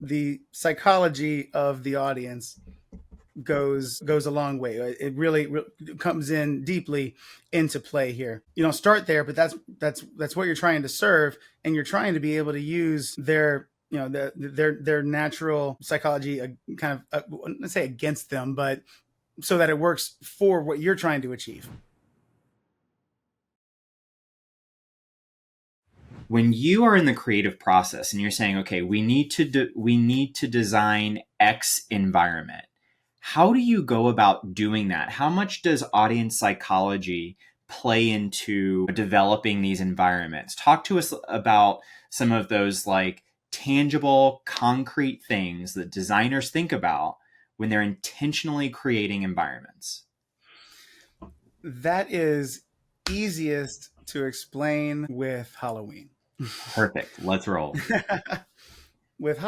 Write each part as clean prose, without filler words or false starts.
the psychology of the audience goes a long way. It really comes in deeply into play here. You don't start there, but that's what you're trying to serve, and you're trying to be able to use their their natural psychology, kind of let's say against them, but so that it works for what you're trying to achieve. When you are in the creative process and you're saying, okay, we need to design X environment, how do you go about doing that? How much does audience psychology play into developing these environments? Talk to us about some of those like tangible, concrete things that designers think about when they're intentionally creating environments. That is easiest to explain with Halloween. Perfect. Let's roll. with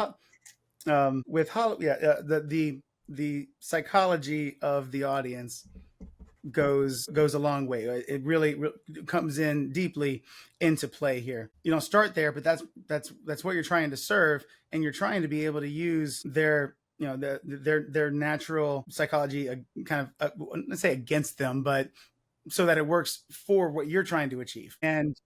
yeah, the psychology of the audience goes a long way. It really comes in deeply into play here. You don't start there, but that's what you're trying to serve, and you're trying to be able to use their their natural psychology, kind of let's say against them, but so that it works for what you're trying to achieve. And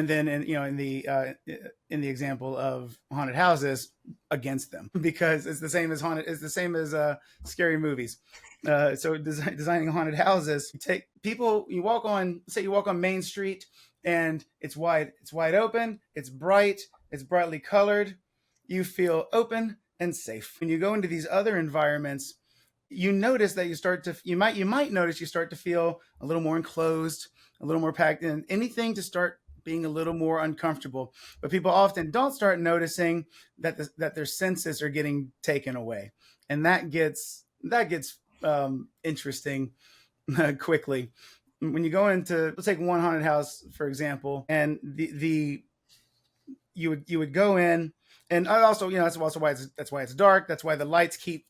then in the example of haunted houses, against them, because it's the same as scary movies. So designing haunted houses, you take people, you walk on, say you walk on Main Street, and it's wide open, it's bright, it's brightly colored, you feel open and safe. When you go into these other environments, you notice that you might notice you start to feel a little more enclosed, a little more packed in, anything to start being a little more uncomfortable. But people often don't start noticing that that their senses are getting taken away, and that gets interesting quickly. When you go into, let's take one haunted house for example, and the you would go in, and also that's also why it's dark. That's why the lights keep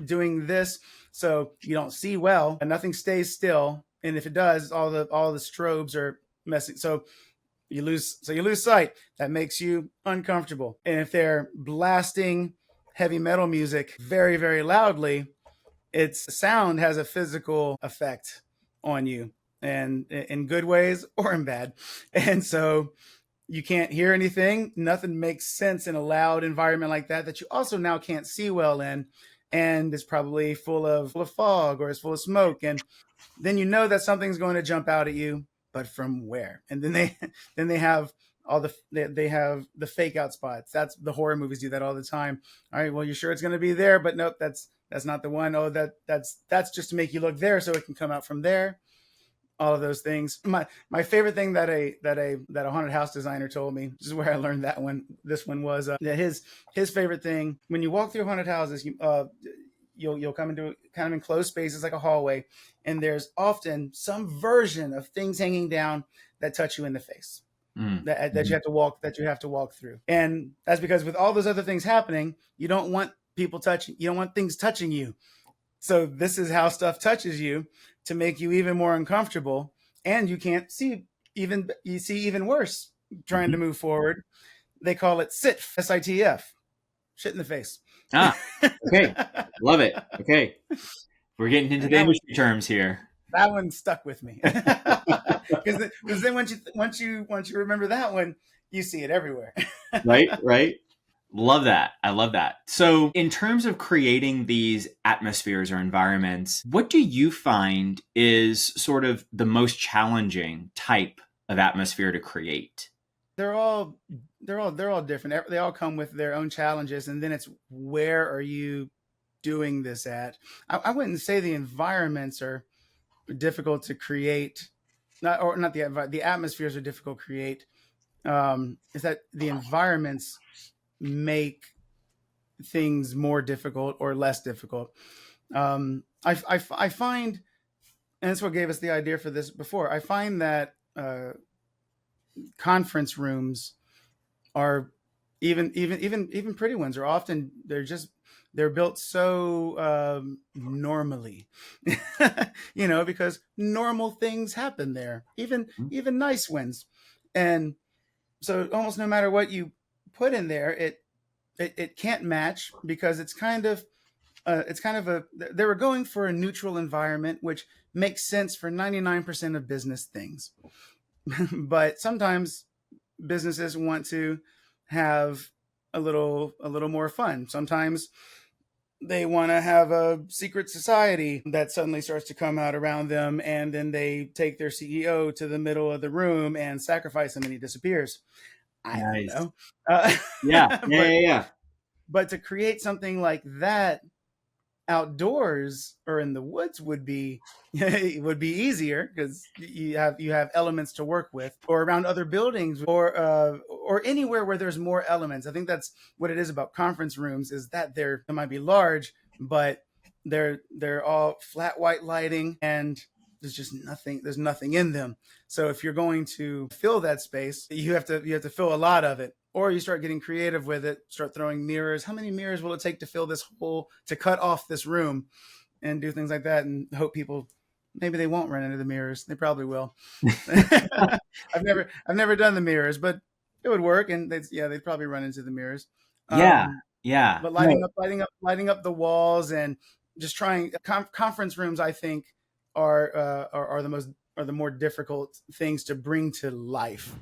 doing this, so you don't see well, and nothing stays still. And if it does, all the strobes are messing. So you lose sight. That makes you uncomfortable. And if they're blasting heavy metal music very, very loudly, its sound has a physical effect on you, and in good ways or in bad. And so you can't hear anything. Nothing makes sense in a loud environment like that you also now can't see well in, and it's probably full of fog, or it's full of smoke. And then you know that something's going to jump out at you, but from where? And then they have they have the fake out spots. That's the horror movies do that all the time. All right, well, you're sure it's going to be there, but nope, that's not the one. Oh, that's just to make you look there so it can come out from there. All of those things. My favorite thing that a haunted house designer told me, this is where I learned that one. This one was that his favorite thing when you walk through haunted houses, you'll come into kind of enclosed spaces like a hallway, and there's often some version of things hanging down that touch you in the face. That you have to walk through. And that's because with all those other things happening, you don't want things touching you. So this is how stuff touches you to make you even more uncomfortable, and you can't see you see even worse trying to move forward. They call it SITF, SITF, shit in the face. Okay. Love it. Okay. We're getting into the industry terms here. That one stuck with me. Because then once you remember that one, you see it everywhere. Right. Love that. I love that. So in terms of creating these atmospheres or environments, what do you find is sort of the most challenging type of atmosphere to create? They're all different. They all come with their own challenges, and then it's, where are you doing this at? I wouldn't say the environments are difficult to create, not the atmospheres are difficult to create. Is that the environments make things more difficult or less difficult? I find, and that's what gave us the idea for this before. I find that conference rooms are, even pretty ones, are often, they're built so normally, because normal things happen there, even nice ones. And so almost no matter what you put in there, it it can't match because it's kind of a they were going for a neutral environment, which makes sense for 99% of business things. But sometimes businesses want to have a little more fun. Sometimes they want to have a secret society that suddenly starts to come out around them, and then they take their CEO to the middle of the room and sacrifice him, and he disappears. I don't Nice. know. Yeah. Yeah. But Yeah. Yeah. to create something like that outdoors or in the woods would be would be easier because you have elements to work with, or around other buildings, or anywhere where there's more elements. I think that's what it is about conference rooms, is that they might be large, but they're all flat white lighting, and there's nothing in them. So if you're going to fill that space, you have to fill a lot of it, or you start getting creative with it, start throwing mirrors. How many mirrors will it take to fill this hole, to cut off this room, and do things like that, and hope people, maybe they won't run into the mirrors. They probably will. I've never done the mirrors, but it would work, and they'd probably run into the mirrors. Yeah. Um, Yeah. but No. lighting up the walls, and just trying conference rooms, I think are the more difficult things to bring to life.